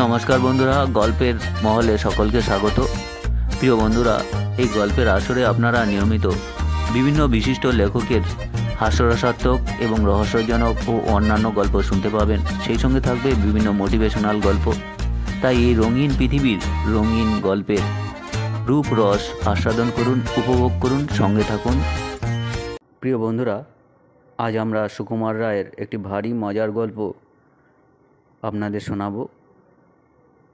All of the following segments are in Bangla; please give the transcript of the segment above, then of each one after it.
নমস্কার বন্ধুরা, গল্পের মহলে সকলকে স্বাগত। প্রিয় বন্ধুরা, এই গল্পের আসরে আপনারা নিয়মিত বিভিন্ন বিশিষ্ট লেখকের হাস্যরসাত্মক এবং রহস্যজনক ও অন্যান্য গল্প শুনতে পাবেন। সেই সঙ্গে থাকবে বিভিন্ন মোটিভেশনাল গল্প। তাই এই রঙিন পৃথিবীর রঙিন গল্পের রূপ রস আস্বাদন করুন, উপভোগ করুন, সঙ্গে থাকুন। প্রিয় বন্ধুরা, আজ আমরা সুকুমার রায়ের একটি ভারী মজার গল্প আপনাদের শোনাবো।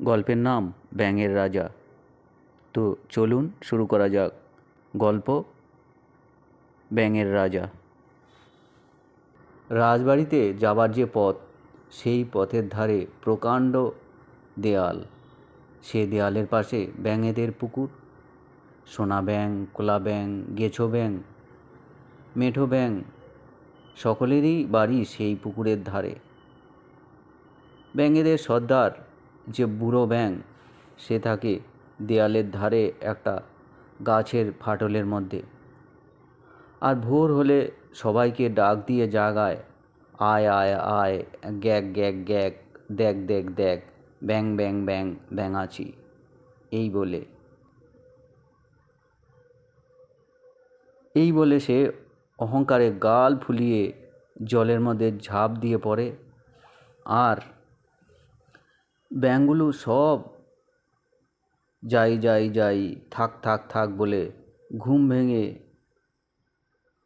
গল্পের নাম ব্যাঙের রাজা। তো চলুন শুরু করা যাক গল্প ব্যাঙের রাজা। রাজবাড়িতে যাবার যে পথ, সেই পথের ধারে প্রকাণ্ড দেয়াল। সে দেয়ালের পাশে ব্যাঙেদের পুকুর। সোনা ব্যাঙ, কোলা ব্যাঙ, গেছো ব্যাঙ, মেঠো ব্যাঙ সকলেরই বাড়ি সেই পুকুরের ধারে। ব্যাঙেদের সর্দার যে বুড়ো ব্যাঙ, সে থাকে দেয়ালের ধারে একটা গাছের ফাটলের মধ্যে। আর ভোর হলে সবাইকে ডাক দিয়ে জাগায়, আয় আয় আয়, গ্যাক গ্যাক গ্যাক, দেখ দেখ দেখ, ব্যাং ব্যাং ব্যাং ব্যাঙাচি, এই বলে সে অহংকারে গাল ফুলিয়ে জলের মধ্যে ঝাঁপ দিয়ে পড়ে। আর ব্যাঙগুলো সব যাই যাই যাই, থাক থাক থাক বলে ঘুম ভেঙে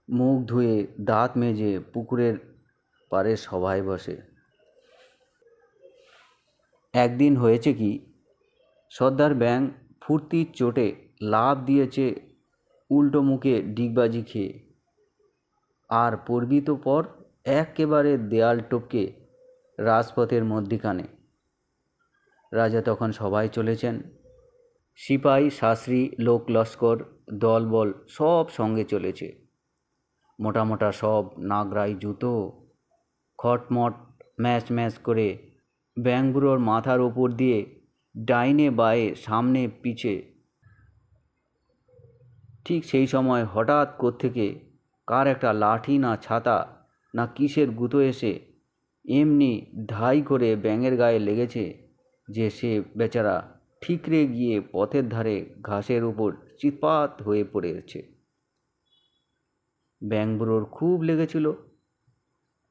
মুখ ধুয়ে দাঁত মেজে পুকুরের পাড়ে সবাই বসে। একদিন হয়েছে কি, সর্দার ব্যাঙ ফুর্তির চোটে লাফ দিয়েছে উল্টো মুখে ডিগবাজি খেয়ে, আর পড়বি তো পর একেবারে দেয়াল টপকে রাজপথের মধ্যিখানে। রাজা তখন সবাই চলেছেন। সিপাহী শাস্ত্রী লোক লস্কর দলবল সব সঙ্গে চলেছে। মোটা মোটা সব নাগরাই জুতো, খটমট ম্যাচ ম্যাচ করে ব্যাঙগুলোর মাথার ওপর দিয়ে ডাইনে বায়ে সামনে পিছে। ঠিক সেই সময় হঠাৎ কোত্থেকে কার একটা লাঠি না ছাতা না কিসের গুঁতো এসে এমনি ঢাই করে ব্যাঙের গায়ে লেগেছে যে সে বেচারা ঠিকরে গিয়ে পথের ধারে ঘাসের উপর চিৎপাত হয়ে পড়েছে। ব্যাঙগুলোর খুব লেগেছিল,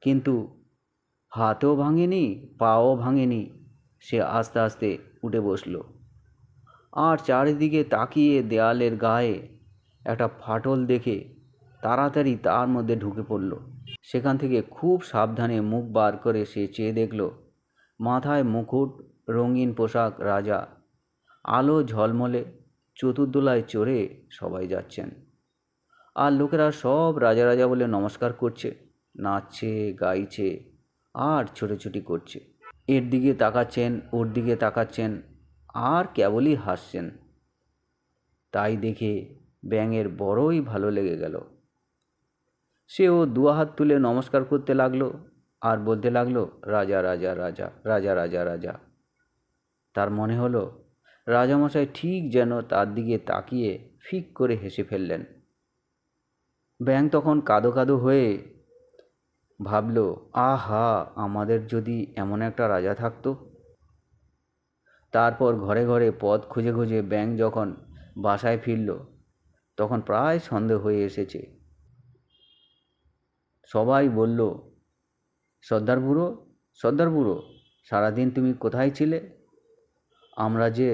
কিন্তু হাতও ভাঙেনি, পাও ভাঙেনি। সে আস্তে আস্তে উঠে বসল, আর চারিদিকে তাকিয়ে দেয়ালের গায়ে একটা ফাটল দেখে তাড়াতাড়ি তার মধ্যে ঢুকে পড়ল। সেখান থেকে খুব সাবধানে মুখ বার করে সে চেয়ে দেখল, মাথায় মুকুট, রঙিন পোশাক রাজা, আলো ঝলমলে চতুর্দোলায় চড়ে সবাই যাচ্ছেন। আর লোকেরা সব রাজা রাজা বলে নমস্কার করছে, নাচছে, গাইছে আর ছোটাছুটি করছে। এর দিকে তাকাচ্ছেন, ওর দিকে তাকাচ্ছেন, আর কেবলই হাসছেন। তাই দেখে ব্যাঙের বড়ই ভালো লেগে গেল। সেও দুহাত তুলে নমস্কার করতে লাগলো আর বলতে লাগলো, রাজা রাজা রাজা, রাজা রাজা রাজা। তার মনে হলো রাজামশাই ঠিক যেন তার দিকে তাকিয়ে ফিক করে হেসে ফেললেন। ব্যাঙ তখন কাঁদো কাঁদো হয়ে ভাবল, আহা, আমাদের যদি এমন একটা রাজা থাকতো। তারপর ঘরে ঘরে পথ খুঁজে খুঁজে ব্যাঙ যখন বাসায় ফিরল, তখন প্রায় সন্ধে হয়ে এসেছে। সবাই বলল, সর্দার বুড়ো, সর্দার বুড়ো, সারাদিন তুমি কোথায় ছিলে? আমরা যে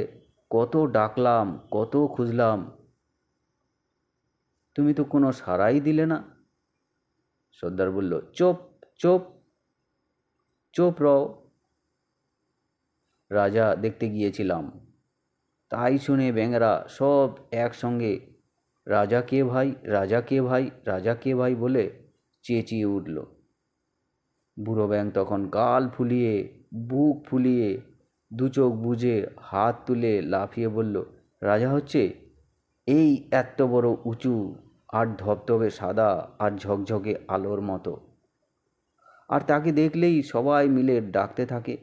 কত ডাকলাম, কত খুঁজলাম, তুমি তো কোনো সাড়াই দিলে না। সর্দার বলল, চুপ চুপ চুপ রও, রাজা দেখতে গিয়েছিলাম। তাই শুনে ব্যাঙেরা সব একসঙ্গে রাজা কে ভাই, রাজা কে ভাই, রাজা কে ভাই বলে চেঁচিয়ে উঠল। বুড়ো ব্যাঙ তখন গাল ফুলিয়ে, বুক ফুলিয়ে, দু চোখ বুজে হাত তুলে লাফিয়ে বলল, রাজা হচ্ছে এই এত বড় উঁচু আর ধবধবে সাদা আর ঝকঝকে আলোর মতো। আর তাকে দেখলেই সবাই মিলে ডাকতে থাকে,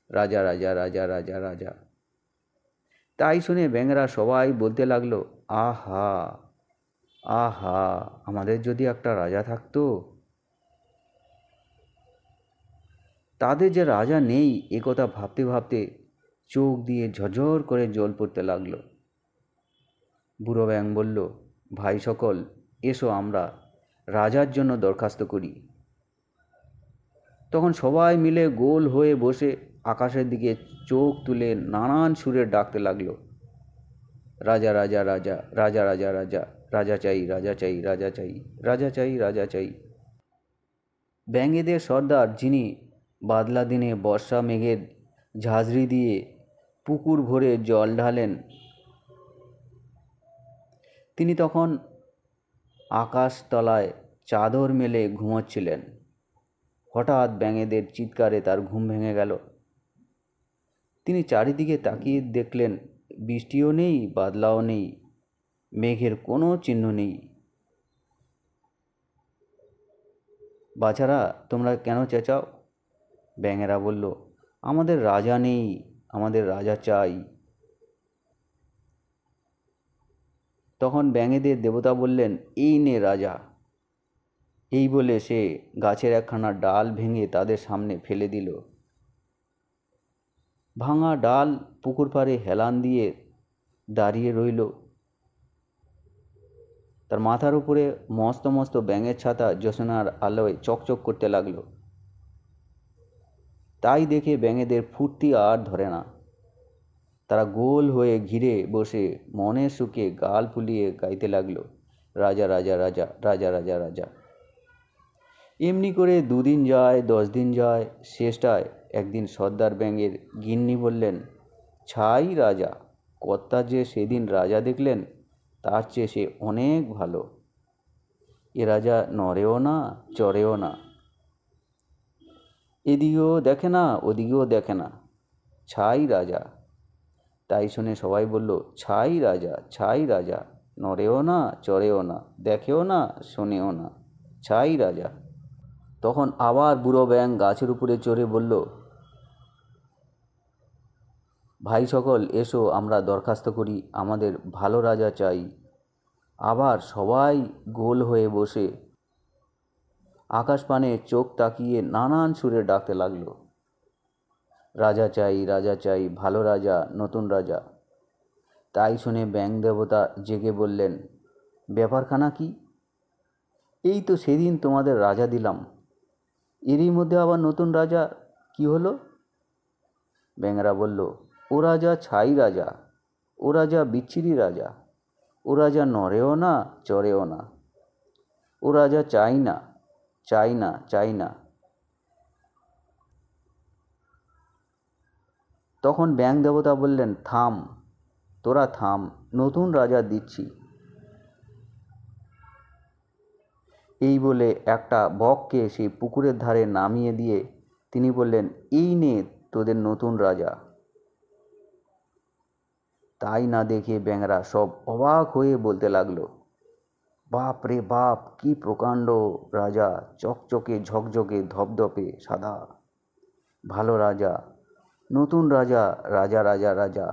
রাজা রাজা রাজা রাজা রাজা। তাই শুনে ব্যাঙেরা সবাই বলতে লাগলো, আহা আহা, আমাদের যদি একটা রাজা থাকতো। তাদের যে রাজা নেই, একথা ভাবতে ভাবতে চোখ দিয়ে ঝরঝর করে জল পড়তে লাগলো। বুড়ো ব্যাঙ বলল, ভাই সকল, এসো আমরা রাজার জন্য দরখাস্ত করি। তখন সবাই মিলে গোল হয়ে বসে আকাশের দিকে চোখ তুলে নানান সুরে ডাকতে লাগলো, রাজা রাজা রাজা, রাজা রাজা রাজা, রাজা চাই রাজা চাই রাজা চাই, রাজা চাই রাজা চাই। ব্যাঙেদের সর্দার, যিনি বাদলা দিনে বর্ষা মেঘের ঝাঁঝরি দিয়ে পুকুর ভরে জল ঢালেন, তিনি তখন আকাশতলায় চাদর মেলে ঘুমোচ্ছিলেন। হঠাৎ ব্যাঙেদের চিৎকারে তার ঘুম ভেঙে গেল। তিনি চারিদিকে তাকিয়ে দেখলেন, বৃষ্টিও নেই, বাদলাও নেই, মেঘের কোনো চিহ্ন নেই। বাছারা, তোমরা কেন চেঁচাও? ব্যাঙেরা বলল, আমাদের রাজা নেই, আমাদের রাজা চাই। তখন ব্যাঙেদের দেবতা বললেন, এই নে রাজা। এই বলে সে গাছের একখানা ডাল ভেঙে তাদের সামনে ফেলে দিল। ভাঙা ডাল পুকুর পাড়ে হেলান দিয়ে দাঁড়িয়ে রইল। তার মাথার উপরে মস্ত মস্ত ব্যাঙের ছাতা জ্যোৎস্নার আলোয় চকচক করতে লাগলো। তাই দেখে ব্যাঙেদের ফুর্তি আর ধরে না। তারা গোল হয়ে ঘিরে বসে মনের সুখে গাল ফুলিয়ে গাইতে লাগলো, রাজা রাজা রাজা, রাজা রাজা রাজা। এমনি করে 2 দিন যায়, 10 দিন যায়। শেষটায় একদিন সর্দার ব্যাঙের গিন্নি বললেন, ছাই রাজা, কর্তা যে সেদিন রাজা দেখলেন, তার চেয়ে সে অনেক ভালো। এ রাজা নড়েও না, চড়েও না, এদিকেও দেখে না, ওদিকেও দেখে না, ছাই রাজা। তাই শুনে সবাই বলল, ছাই রাজা, ছাই রাজা, নড়েও না, চড়েও না, দেখেও না, শোনেও না, ছাই রাজা। তখন আবার বুড়ো ব্যাঙ গাছের উপরে চড়ে বলল, ভাই সকল, এসো আমরা দরখাস্ত করি, আমাদের ভালো রাজা চাই। আবার সবাই গোল হয়ে বসে আকাশপানে চোখ তাকিয়ে নানান সুরে ডাকতে লাগলো, রাজা চাই রাজা চাই, ভালো রাজা, নতুন রাজা। তাই শুনে ব্যাঙ দেবতা জেগে বললেন, ব্যাপারখানা কি? এই তো সেদিন তোমাদের রাজা দিলাম, এরই মধ্যে আবার নতুন রাজা কি হলো? ব্যাঙেরা বলল, ও রাজা ছাই রাজা, ও রাজা বিচ্ছিরি রাজা, ও রাজা নড়েও না, চড়েও না, ও রাজা চাই না, চাই না, চাই না। তখন ব্যাঙ দেবতা বললেন, থাম, তোরা থাম, নতুন রাজা দিচ্ছি। এই বলে একটা বককে সেই পুকুরের ধারে নামিয়ে দিয়ে তিনি বললেন, এই নে তোদের নতুন রাজা। তাই না দেখে ব্যাঙেরা সব অবাক হয়ে বলতে লাগলো, বাপ রে বাপ, কি প্রকাণ্ড রাজা, চকচকে ঝকঝকে ধপধপে সাদা, ভালো রাজা, নতুন রাজা, রাজা রাজা রাজা।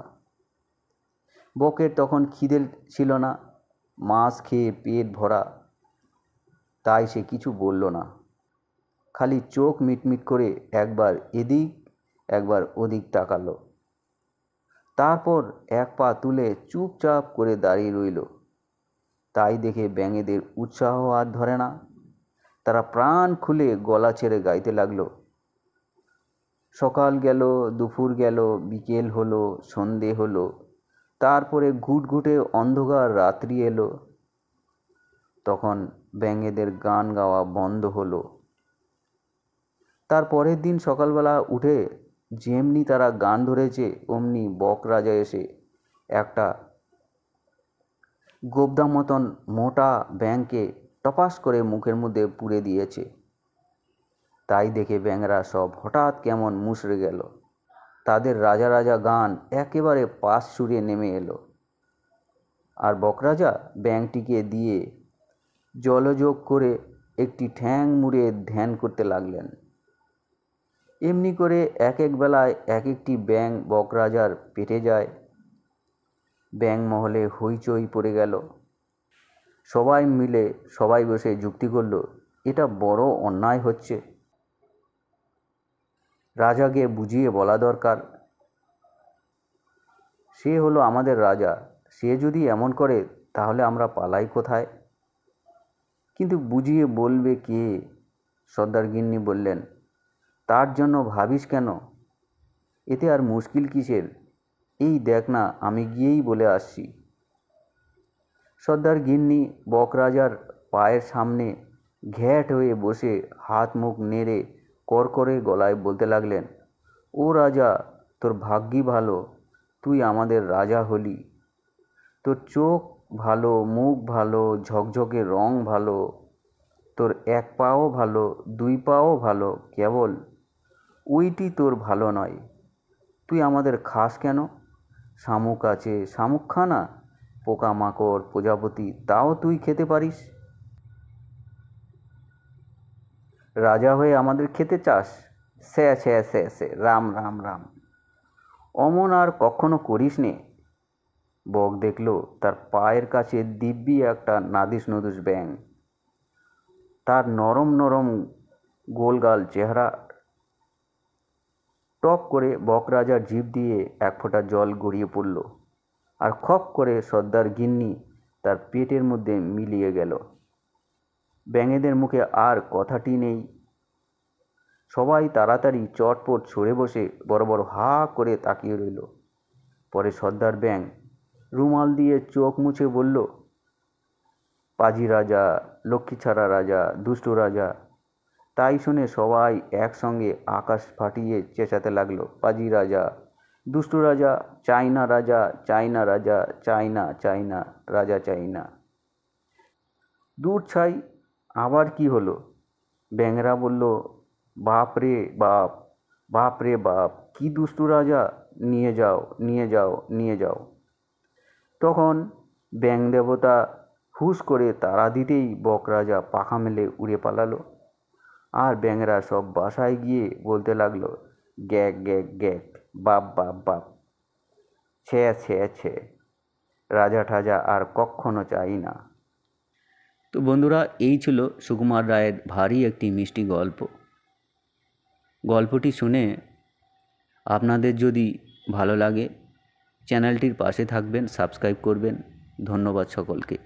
বকের তখন খিদে ছিল না, মাছ খেয়ে পেট ভরা, তাই সে কিছু বলল না, খালি চোখ মিটমিট করে একবার এদিক একবার ওদিক তাকালো। তারপর এক পা তুলে চুপচাপ করে দাঁড়িয়ে রইল। তাই দেখে ব্যাঙেদের উৎসাহ আর ধরে না। তারা প্রাণ খুলে গলা ছেড়ে গাইতে লাগলো, সকাল গেল, দুপুর গেল, বিকেল হলো, সন্ধে হলো, তারপরে ঘুটঘুটে অন্ধকার রাত্রি এলো। তখন ব্যাঙেদের গান গাওয়া বন্ধ হলো। তার পরের দিন সকালবেলা উঠে যেমনি তারা গান ধরেছে, অমনি বক রাজা এসে একটা গোবদা মতন মোটা ব্যাঙকে টপাস করে মুখের মধ্যে পুরে দিয়েছে। তাই দেখে ব্যাঙেরা সব হঠাৎ কেমন মুষড়ে গেল। তাদের রাজা রাজা গান একেবারে পাশ সুরে নেমে এলো। আর বকরাজা ব্যাঙটিকে দিয়ে জলযোগ করে একটি ঠ্যাং মুড়ে ধ্যান করতে লাগলেন। এমনি করে এক এক বেলায় এক একটি ব্যাঙ বকরাজার পেটে যায়। ব্যাঙ মহলে হইচই পড়ে গেল। সবাই মিলে সবাই বসে যুক্তি করল, এটা বড় অন্যায় হচ্ছে, রাজাকে বুঝিয়ে বলা দরকার। সে হলো আমাদের রাজা, সে যদি এমন করে তাহলে আমরা পালাই কোথায়? কিন্তু বুঝিয়ে বলবে কে? সর্দার গিন্নি বললেন, তার জন্য ভাবিস কেন? এতে আর মুশকিল কিসের? এই দেখ না, আমি গিয়েই বলে আসছি। সর্দার গিন্নি বকরাজার পায়ের সামনে ঘ্যাঁট হয়ে বসে হাত মুখ নেড়ে করকরে গলায় বলতে লাগলেন, ও রাজা, তোর ভাগ্যি ভালো, তুই আমাদের রাজা হলি। তোর চোখ ভালো, মুখ ভালো, ঝকঝকে রং ভালো, তোর এক পাও ভালো, দুই পাও ভালো, কেবল ওইটি তোর ভালো নয়। তুই আমাদের খাস কেন? শামুক আছে, শামুক খা না। পোকামাকড়, প্রজাপতি, তাও তুই খেতে পারিস। রাজা হয়ে আমাদের খেতে চাস? স্যা স্যা স্যা স্যা, রাম রাম রাম। অমন আর কখনো করিস নে। বক দেখল তার পায়ের কাছে দিব্যি একটা নাদিস নুদুস ব্যাঙ। তার নরম নরম গোলগাল চেহারা। টপ করে বক রাজার জিভ দিয়ে এক ফোঁটা জল গড়িয়ে পড়ল, আর খপ করে সর্দার গিন্নি তার পেটের মধ্যে মিলিয়ে গেল। ব্যাঙেদের মুখে আর কথাটি নেই। সবাই তাড়াতাড়ি চটপট সরে বসে বড় বড় হা করে তাকিয়ে রইল। পরে সর্দার ব্যাঙ রুমাল দিয়ে চোখ মুছে বলল, পাজি রাজা, লক্ষ্মীছাড়া রাজা, দুষ্টু রাজা। তাই শুনে সবাই একসঙ্গে আকাশ ফাটিয়ে চেঁচাতে লাগলো, পাজি রাজা, দুষ্টু রাজা, চাইনা রাজা, চাইনা রাজা, চাইনা চাইনা রাজা চাইনা। দূর ছাই, আবার কি হলো? ব্যাঙরা বলল, বাপ রে বাপ, বাপ রে বাপ, কি দুষ্টু রাজা, নিয়ে যাও নিয়ে যাও নিয়ে যাও। তখন ব্যাঙ দেবতা হুশ করে তাড়া দিতেই বক রাজা পাখা মেলে উড়ে পালালো। আর ব্যাঙরা সব বাসায় গিয়ে বলতে লাগলো, গ্যাক গ্যাক গ্যাক, বাপ বাপ বাপ, ছে ছে ছে, রাজা ঠাজা আর কখনো চাই না। তো বন্ধুরা, এই ছিল সুকুমার রায়ের ভারী একটি মিষ্টি গল্প। গল্পটি শুনে আপনাদের যদি ভালো লাগে চ্যানেলটির পাশে থাকবেন, সাবস্ক্রাইব করবেন। ধন্যবাদ সকলকে।